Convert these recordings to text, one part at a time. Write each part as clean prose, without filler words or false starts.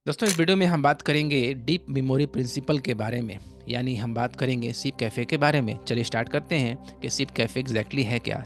दोस्तों इस वीडियो में हम बात करेंगे डीप मेमोरी प्रिंसिपल के बारे में। यानी हम बात करेंगे सिप कैफ़े के बारे में। चलिए स्टार्ट करते हैं कि सिप कैफ़े एग्जैक्टली है क्या।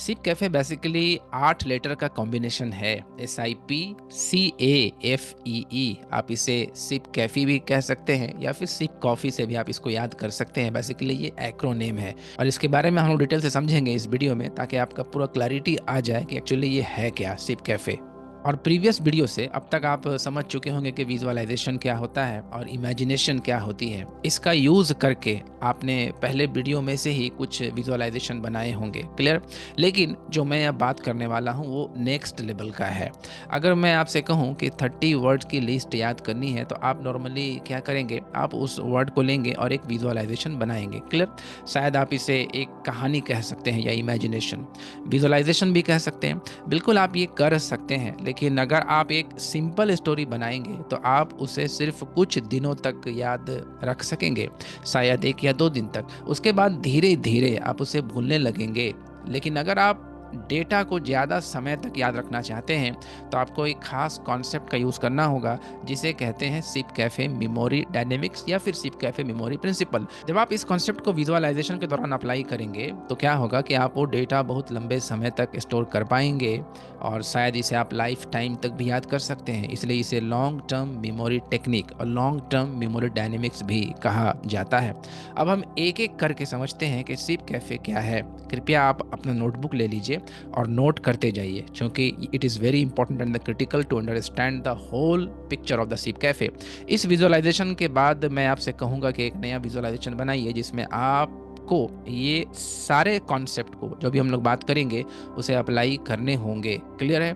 सिप कैफ़े बेसिकली 8 लेटर का कॉम्बिनेशन है। SIPCAFEE। आप इसे सिप कैफ़ी भी कह सकते हैं या फिर सिप कॉफ़ी से भी आप इसको याद कर सकते हैं। बेसिकली ये एक्रोनेम है और इसके बारे में हम लोग डिटेल से समझेंगे इस वीडियो में, ताकि आपका पूरा क्लैरिटी आ जाए कि एक्चुअली ये है क्या सिप कैफ़े। और प्रीवियस वीडियो से अब तक आप समझ चुके होंगे कि विजुअलाइजेशन क्या होता है और इमेजिनेशन क्या होती है। इसका यूज़ करके आपने पहले वीडियो में से ही कुछ विजुअलाइजेशन बनाए होंगे, क्लियर। लेकिन जो मैं अब बात करने वाला हूँ वो नेक्स्ट लेवल का है। अगर मैं आपसे कहूँ कि 30 वर्ड्स की लिस्ट याद करनी है तो आप नॉर्मली क्या करेंगे, आप उस वर्ड को लेंगे और एक विजुअलाइजेशन बनाएंगे, क्लियर। शायद आप इसे एक कहानी कह सकते हैं या इमेजिनेशन, विजुअलाइजेशन भी कह सकते हैं। बिल्कुल आप ये कर सकते हैं, लेकिन अगर आप एक सिंपल स्टोरी बनाएंगे तो आप उसे सिर्फ कुछ दिनों तक याद रख सकेंगे, शायद 1 या 2 दिन तक। उसके बाद धीरे धीरे आप उसे भूलने लगेंगे। लेकिन अगर आप डेटा को ज़्यादा समय तक याद रखना चाहते हैं तो आपको एक खास कॉन्सेप्ट का यूज़ करना होगा, जिसे कहते हैं सिप कैफ़े मेमोरी डायनेमिक्स या फिर सिप कैफ़े मेमोरी प्रिंसिपल। जब आप इस कॉन्सेप्ट को विजुअलाइजेशन के दौरान अप्लाई करेंगे तो क्या होगा कि आप वो डेटा बहुत लंबे समय तक स्टोर कर पाएंगे और शायद इसे आप लाइफ टाइम तक भी याद कर सकते हैं। इसलिए इसे लॉन्ग टर्म मेमोरी टेक्निक और लॉन्ग टर्म मेमोरी डायनेमिक्स भी कहा जाता है। अब हम एक एक करके समझते हैं कि सिप कैफ़े क्या है। कृपया आप अपना नोटबुक ले लीजिए और नोट करते जाइए, क्योंकि it is very important and the critical to understand the whole picture of the sip cafe. इस विजुअलाइजेशन के बाद मैं आपसे कहूँगा कि एक नया विजुअलाइजेशन बनाइए जिसमें आपको ये सारे कॉन्सेप्ट को, जो भी हम लोग बात करेंगे, उसे अप्लाई करने होंगे, क्लियर है।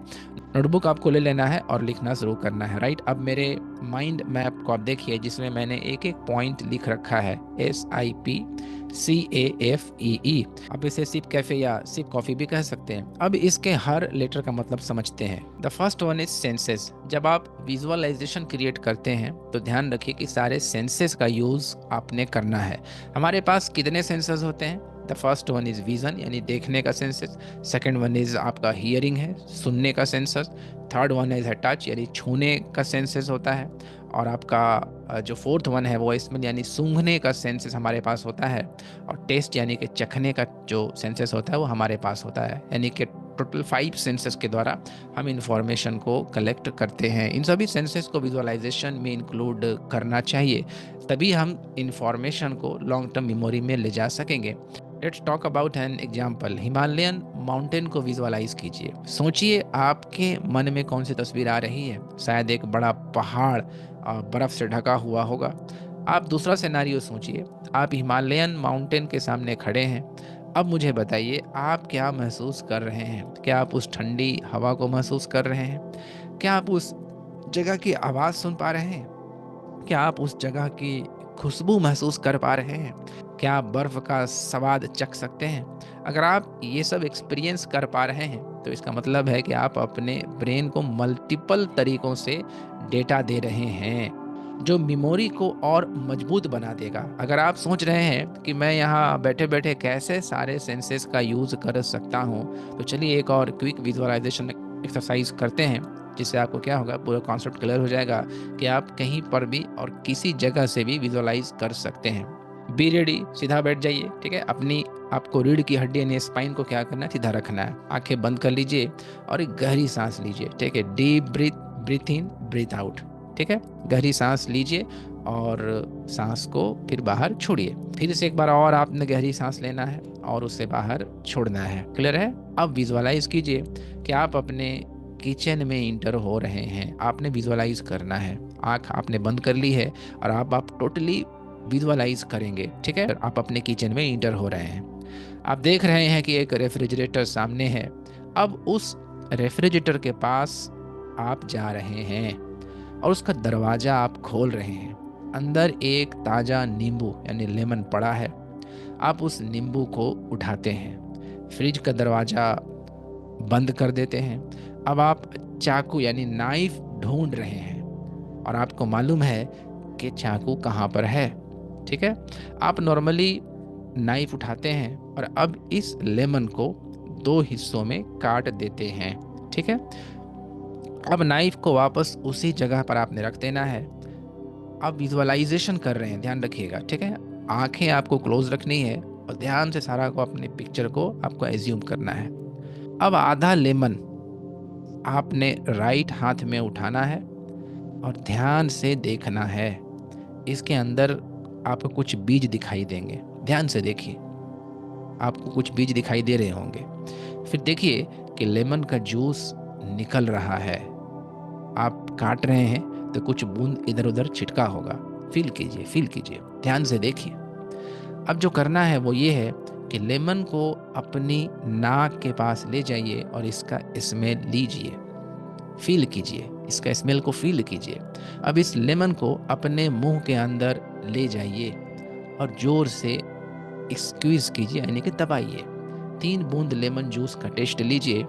नोटबुक आपको ले लेना है और लिखना शुरू करना है, राइट। अब मेरे माइंड मैप को आप देखिए, जिसमें मैंने एक एक पॉइंट लिख रखा है, SIPCAFEE। आप इसे सिप कैफे या सिप कॉफी भी कह सकते हैं। अब इसके हर लेटर का मतलब समझते हैं। The first one is senses. जब आप विजुअलाइजेशन क्रिएट करते हैं तो ध्यान रखिए कि सारे सेंसेस का यूज आपने करना है। हमारे पास कितने सेंसेस होते हैं? The first one is vision, यानी देखने का सेंसेस। सेकेंड वन इज आपका हियरिंग है, सुनने का senses. Third one is touch, यानी छूने का सेंसेस होता है। और आपका जो फोर्थ वन है वो स्मेल, यानी सूंघने का सेंसेस हमारे पास होता है। और टेस्ट यानी कि चखने का जो सेंसेस होता है वो हमारे पास होता है। यानी कि टोटल 5 सेंसेस के द्वारा हम इंफॉर्मेशन को कलेक्ट करते हैं। इन सभी सेंसेस को विजुअलाइजेशन में इंक्लूड करना चाहिए, तभी हम इंफॉर्मेशन को लॉन्ग टर्म मेमोरी में ले जा सकेंगे। Let's talk about an example. Himalayan mountain को विजुअलाइज कीजिए। सोचिए आपके मन में कौन सी तस्वीर आ रही है। शायद एक बड़ा पहाड़ बर्फ से ढका हुआ होगा। आप दूसरा सिनेरियो सोचिए, आप हिमालयन माउंटेन के सामने खड़े हैं। अब मुझे बताइए, आप क्या महसूस कर रहे हैं? क्या आप उस ठंडी हवा को महसूस कर रहे हैं? क्या आप उस जगह की आवाज़ सुन पा रहे हैं? क्या आप उस जगह की खुशबू महसूस कर पा रहे हैं? क्या आप बर्फ का स्वाद चख सकते हैं? अगर आप ये सब एक्सपीरियंस कर पा रहे हैं तो इसका मतलब है कि आप अपने ब्रेन को मल्टीपल तरीकों से डेटा दे रहे हैं, जो मेमोरी को और मजबूत बना देगा। अगर आप सोच रहे हैं कि मैं यहाँ बैठे बैठे कैसे सारे सेंसेस का यूज़ कर सकता हूँ, तो चलिए एक और क्विक विजुअलाइजेशन एक्सरसाइज करते हैं, जिससे आपको क्या होगा, पूरा कॉन्सेप्ट क्लियर हो जाएगा कि आप कहीं पर भी और किसी जगह से भी विजुअलाइज कर सकते हैं। बी रेडी, सीधा बैठ जाइए, ठीक है। अपनी आपको रीढ़ की हड्डी यानी स्पाइन को क्या करना है, सीधा रखना है। आंखें बंद कर लीजिए और एक गहरी सांस लीजिए, ठीक है। डीप ब्रीथ, ब्रीथ इन, ब्रीथ आउट, ठीक है। गहरी सांस लीजिए और सांस को फिर बाहर छोड़िए। फिर से एक बार और आपने गहरी सांस लेना है और उसे बाहर छोड़ना है, क्लियर है। अब विजुअलाइज कीजिए कि आप अपने किचन में इंटर हो रहे हैं। आपने विजुअलाइज करना है। आंख आपने बंद कर ली है और आप टोटली विजुअलाइज करेंगे, ठीक है। आप अपने किचन में इंटर हो रहे हैं। आप देख रहे हैं कि एक रेफ्रिजरेटर सामने है। अब उस रेफ्रिजरेटर के पास आप जा रहे हैं और उसका दरवाजा आप खोल रहे हैं। अंदर एक ताज़ा नींबू यानी लेमन पड़ा है। आप उस नींबू को उठाते हैं, फ्रिज का दरवाजा बंद कर देते हैं। अब आप चाकू यानी नाइफ ढूंढ रहे हैं और आपको मालूम है कि चाकू कहाँ पर है, ठीक है। आप नॉर्मली नाइफ उठाते हैं और अब इस लेमन को 2 हिस्सों में काट देते हैं। ठीक है, अब नाइफ को वापस उसी जगह पर आपने रख देना है। अब विजुअलाइजेशन कर रहे हैं, ध्यान रखिएगा। ठीक है, आंखें आपको क्लोज रखनी है और ध्यान से सारा को अपने पिक्चर को आपको एज्यूम करना है। अब आधा लेमन आपने राइट हाथ में उठाना है और ध्यान से देखना है। इसके अंदर आपको कुछ बीज दिखाई देंगे, ध्यान से देखिए, आपको कुछ बीज दिखाई दे रहे होंगे। फिर देखिए कि लेमन का जूस निकल रहा है। आप काट रहे हैं तो कुछ बूंद इधर उधर छिटका होगा। फील कीजिए, फील कीजिए, ध्यान से देखिए। अब जो करना है वो ये है कि लेमन को अपनी नाक के पास ले जाइए और इसका स्मेल लीजिए, फील कीजिए, इसका स्मेल को फील कीजिए। अब इस लेमन को अपने मुंह के अंदर ले जाइए और जोर से स्क्वीज कीजिए, यानी कि दबाइए। 3 बूंद लेमन जूस का टेस्ट लीजिए,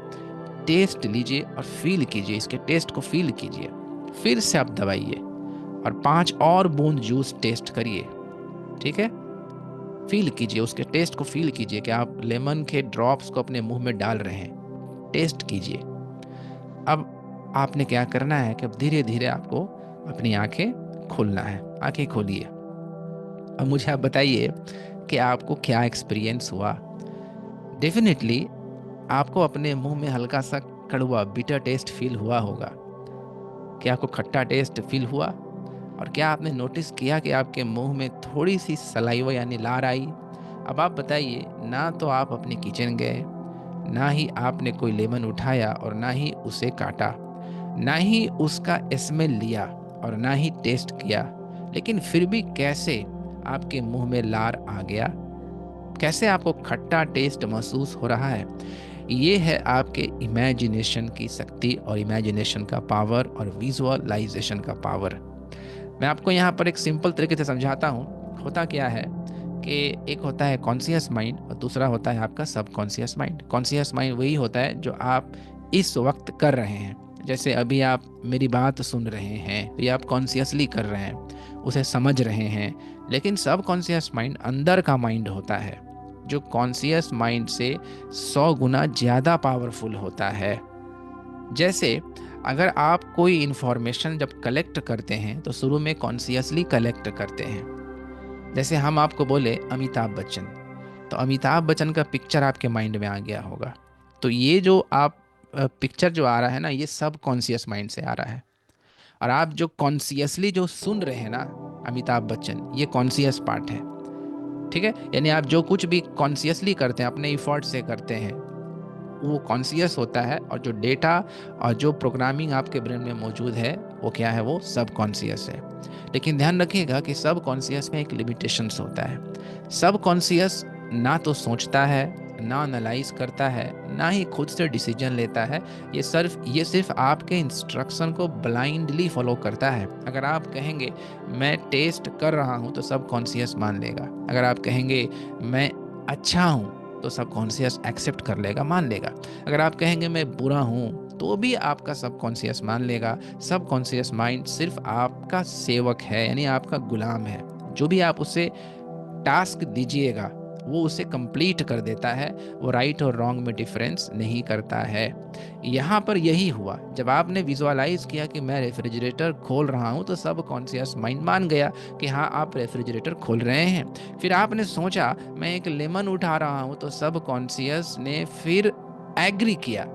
टेस्ट लीजिए और फील कीजिए, इसके टेस्ट को फील कीजिए। फिर से आप दबाइए और 5 और बूंद जूस टेस्ट करिए। ठीक है, फील कीजिए, उसके टेस्ट को फील कीजिए कि आप लेमन के ड्रॉप्स को अपने मुंह में डाल रहे हैं, टेस्ट कीजिए। अब आपने क्या करना है कि अब धीरे धीरे आपको अपनी आंखें खोलना है। आंखें खोलिए। अब मुझे आप बताइए कि आपको क्या एक्सपीरियंस हुआ। डेफिनेटली आपको अपने मुंह में हल्का सा कड़वा बिटर टेस्ट फील हुआ होगा। क्या आपको खट्टा टेस्ट फील हुआ? और क्या आपने नोटिस किया कि आपके मुंह में थोड़ी सी सलाइवा यानी लार आई? अब आप बताइए, ना तो आप अपने किचन गए, ना ही आपने कोई लेमन उठाया और ना ही उसे काटा, ना ही उसका स्मेल लिया और ना ही टेस्ट किया, लेकिन फिर भी कैसे आपके मुंह में लार आ गया? कैसे आपको खट्टा टेस्ट महसूस हो रहा है? ये है आपके इमेजिनेशन की शक्ति और इमेजिनेशन का पावर और विजुअलाइजेशन का पावर। मैं आपको यहाँ पर एक सिंपल तरीके से समझाता हूँ। होता क्या है कि एक होता है कॉन्शियस माइंड और दूसरा होता है आपका सबकॉन्शियस माइंड। कॉन्शियस माइंड वही होता है जो आप इस वक्त कर रहे हैं। जैसे अभी आप मेरी बात सुन रहे हैं, ये आप कॉन्शियसली कर रहे हैं, उसे समझ रहे हैं। लेकिन सबकॉन्शियस माइंड अंदर का माइंड होता है, जो कॉन्शियस माइंड से 100 गुना ज़्यादा पावरफुल होता है। जैसे अगर आप कोई इंफॉर्मेशन जब कलेक्ट करते हैं तो शुरू में कॉन्शियसली कलेक्ट करते हैं। जैसे हम आपको बोले अमिताभ बच्चन, तो अमिताभ बच्चन का पिक्चर आपके माइंड में आ गया होगा। तो ये जो आप पिक्चर जो आ रहा है ना, ये सब कॉन्शियस माइंड से आ रहा है। और आप जो कॉन्शियसली जो सुन रहे हैं ना अमिताभ बच्चन, ये कॉन्शियस पार्ट है। ठीक है, यानी आप जो कुछ भी कॉन्शियसली करते हैं, अपने इफर्ट से करते हैं, वो कॉन्शियस होता है। और जो डेटा और जो प्रोग्रामिंग आपके ब्रेन में मौजूद है वो क्या है? वो सब कॉन्शियस है। लेकिन ध्यान रखिएगा कि सब कॉन्शियस में एक लिमिटेशंस होता है। सब कॉन्शियस ना तो सोचता है, ना एनालाइज करता है, ना ही खुद से डिसीजन लेता है। ये सिर्फ आपके इंस्ट्रक्शन को ब्लाइंडली फॉलो करता है। अगर आप कहेंगे मैं टेस्ट कर रहा हूँ तो सब कॉन्शियस मान लेगा। अगर आप कहेंगे मैं अच्छा हूँ तो सब कॉन्शियस एक्सेप्ट कर लेगा, मान लेगा। अगर आप कहेंगे मैं बुरा हूँ तो भी आपका सब कॉन्शियस मान लेगा। सब कॉन्शियस माइंड सिर्फ आपका सेवक है, यानी आपका गुलाम है। जो भी आप उसे टास्क दीजिएगा वो उसे कंप्लीट कर देता है। वो राइट और रॉन्ग में डिफरेंस नहीं करता है। यहाँ पर यही हुआ, जब आपने विजुअलाइज किया कि मैं रेफ्रिजरेटर खोल रहा हूँ तो सब कॉन्शियस माइंड मान गया कि हाँ आप रेफ्रिजरेटर खोल रहे हैं। फिर आपने सोचा मैं एक लेमन उठा रहा हूँ तो सब कॉन्शियस ने फिर एग्री किया।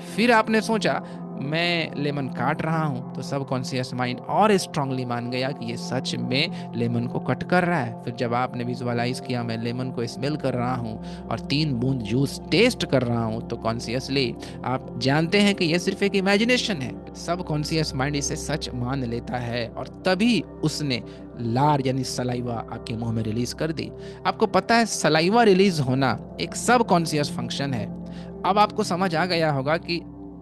फिर आपने सोचा मैं लेमन काट रहा हूँ तो सब कॉन्शियस माइंड और स्ट्रांगली मान गया कि ये सच में लेमन को कट कर रहा है। फिर जब आपने विजुअलाइज किया मैं लेमन को स्मेल कर रहा हूँ और 3 बूंद जूस टेस्ट कर रहा हूँ, तो कॉन्शियसली आप जानते हैं कि ये सिर्फ एक इमेजिनेशन है। सब कॉन्शियस माइंड इसे सच मान लेता है और तभी उसने लार यानी सलाइवा आपके मुंह में रिलीज कर दी। आपको पता है सलाइवा रिलीज होना एक सब कॉन्शियस फंक्शन है। अब आपको समझ आ गया होगा कि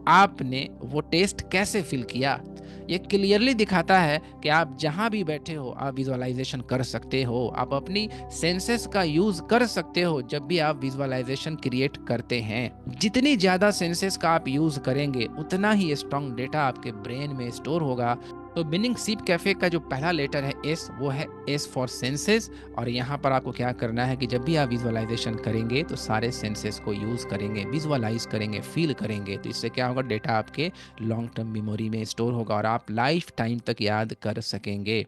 आपने वो टेस्ट कैसे फील किया। ये क्लियरली दिखाता है कि आप जहां भी बैठे हो आप विजुअलाइजेशन कर सकते हो। आप अपनी सेंसेस का यूज कर सकते हो जब भी आप विजुअलाइजेशन क्रिएट करते हैं। जितनी ज्यादा सेंसेस का आप यूज करेंगे उतना ही स्ट्रांग डेटा आपके ब्रेन में स्टोर होगा तो बिनिंग सीप कैफे का जो पहला लेटर है एस, वो है एस फॉर सेंसेस। और यहाँ पर आपको क्या करना है कि जब भी आप विजुअलाइजेशन करेंगे तो सारे सेंसेस को यूज करेंगे, विजुअलाइज करेंगे, फील करेंगे। तो इससे क्या होगा, डेटा आपके लॉन्ग टर्म मेमोरी में स्टोर होगा और आप लाइफ टाइम तक याद कर सकेंगे।